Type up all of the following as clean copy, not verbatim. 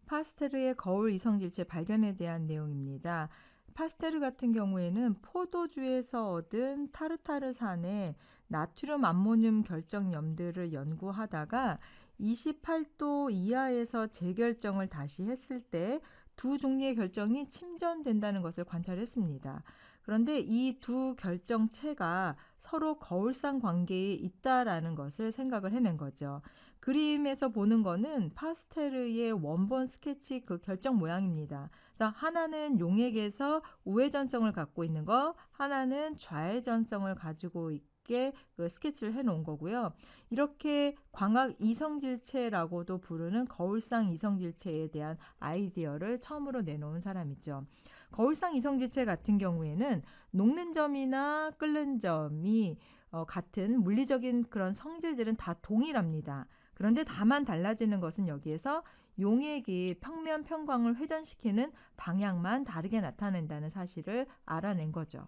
파스테르의 거울 이성질체 발견에 대한 내용입니다. 파스테르 같은 경우에는 포도주에서 얻은 타르타르산의 나트륨 암모늄 결정염들을 연구하다가 28도 이하에서 재결정을 다시 했을 때 두 종류의 결정이 침전된다는 것을 관찰했습니다. 그런데 이 두 결정체가 서로 거울상 관계에 있다라는 것을 생각을 해낸 거죠. 그림에서 보는 거는 파스테르의 원본 스케치 그 결정 모양입니다. 자, 하나는 용액에서 우회전성을 갖고 있는 거, 하나는 좌회전성을 가지고 있게 그 스케치를 해 놓은 거고요. 이렇게 광학 이성질체라고도 부르는 거울상 이성질체에 대한 아이디어를 처음으로 내놓은 사람이죠. 거울상 이성질체 같은 경우에는 녹는 점이나 끓는 점이 같은 물리적인 그런 성질들은 다 동일합니다. 그런데 다만 달라지는 것은 여기에서 용액이 평면 평광을 회전시키는 방향만 다르게 나타낸다는 사실을 알아낸 거죠.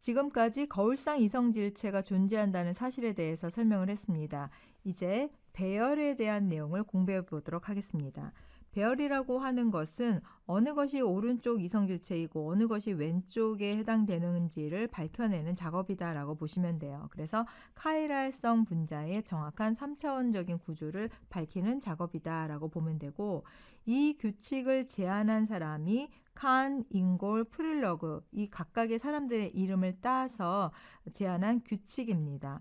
지금까지 거울상 이성질체가 존재한다는 사실에 대해서 설명을 했습니다. 이제 배열에 대한 내용을 공부해 보도록 하겠습니다. 배열이라고 하는 것은 어느 것이 오른쪽 이성질체이고 어느 것이 왼쪽에 해당되는지를 밝혀내는 작업이다라고 보시면 돼요. 그래서 카이랄성 분자의 정확한 3차원적인 구조를 밝히는 작업이다라고 보면 되고, 이 규칙을 제안한 사람이 칸, 잉골, 프릴러그, 이 각각의 사람들의 이름을 따서 제안한 규칙입니다.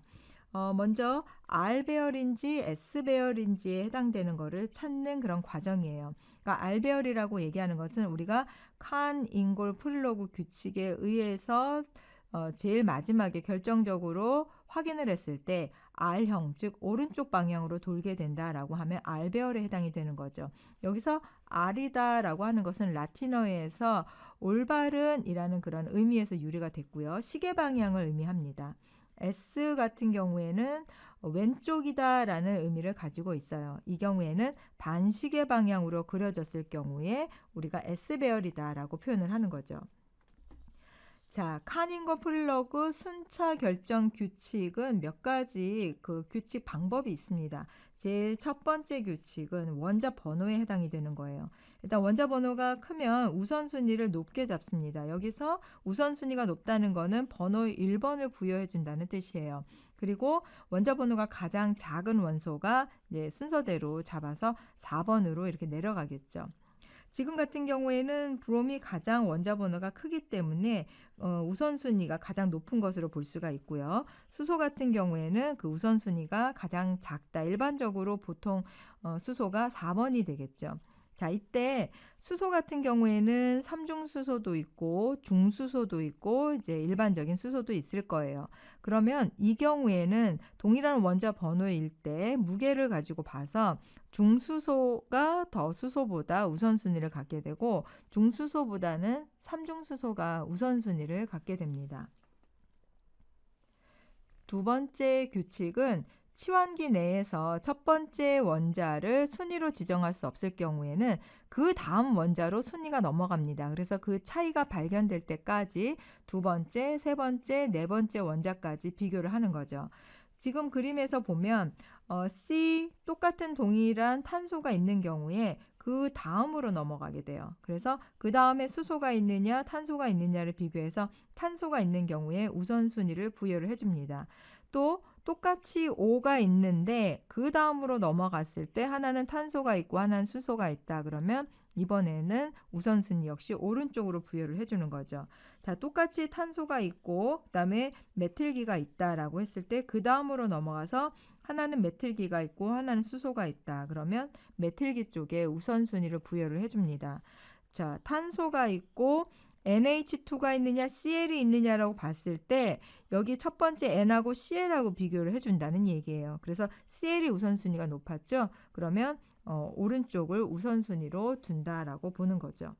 먼저 R 배열인지 S 배열인지에 해당되는 거를 찾는 그런 과정이에요. 그러니까 R 배열이라고 얘기하는 것은 우리가 칸, 잉골, 프릴러그 규칙에 의해서 제일 마지막에 결정적으로 확인을 했을 때 R형, 즉 오른쪽 방향으로 돌게 된다라고 하면 R 배열에 해당이 되는 거죠. 여기서 R이다라고 하는 것은 라틴어에서 올바른이라는 그런 의미에서 유래가 됐고요. 시계 방향을 의미합니다. S 같은 경우에는 왼쪽이다라는 의미를 가지고 있어요. 이 경우에는 반시계 방향으로 그려졌을 경우에 우리가 S 배열이다라고 표현을 하는 거죠. 자, 카닝거 프릴러그 순차 결정 규칙은 몇 가지 그 규칙 방법이 있습니다. 제일 첫 번째 규칙은 원자 번호에 해당이 되는 거예요. 일단 원자 번호가 크면 우선순위를 높게 잡습니다. 여기서 우선순위가 높다는 거는 번호 1번을 부여해 준다는 뜻이에요. 그리고 원자 번호가 가장 작은 원소가 순서대로 잡아서 4번으로 이렇게 내려가겠죠. 지금 같은 경우에는 브롬이 가장 원자 번호가 크기 때문에 우선순위가 가장 높은 것으로 볼 수가 있고요. 수소 같은 경우에는 그 우선순위가 가장 작다. 일반적으로 보통 수소가 4번이 되겠죠. 자, 이때 수소 같은 경우에는 삼중수소도 있고 중수소도 있고 이제 일반적인 수소도 있을 거예요. 그러면 이 경우에는 동일한 원자 번호일 때 무게를 가지고 봐서 중수소가 더 수소보다 우선순위를 갖게 되고 중수소보다는 삼중수소가 우선순위를 갖게 됩니다. 두 번째 규칙은 치환기 내에서 첫 번째 원자를 순위로 지정할 수 없을 경우에는 그 다음 원자로 순위가 넘어갑니다. 그래서 그 차이가 발견될 때까지 두 번째, 세 번째, 네 번째 원자까지 비교를 하는 거죠. 지금 그림에서 보면 C 똑같은 동일한 탄소가 있는 경우에 그 다음으로 넘어가게 돼요. 그래서 그 다음에 수소가 있느냐 탄소가 있느냐를 비교해서 탄소가 있는 경우에 우선순위를 부여를 해줍니다. 또 똑같이 O가 있는데 그 다음으로 넘어갔을 때 하나는 탄소가 있고 하나는 수소가 있다. 그러면 이번에는 우선순위 역시 오른쪽으로 부여를 해주는 거죠. 자, 똑같이 탄소가 있고 그다음에 메틸기가 있다라고 했을 때 그 다음으로 넘어가서 하나는 메틸기가 있고 하나는 수소가 있다. 그러면 메틸기 쪽에 우선순위를 부여를 해줍니다. 자, 탄소가 있고 NH2가 있느냐 CL이 있느냐라고 봤을 때 여기 첫 번째 N하고 CL하고 비교를 해준다는 얘기예요. 그래서 CL이 우선순위가 높았죠. 그러면 오른쪽을 우선순위로 둔다라고 보는 거죠.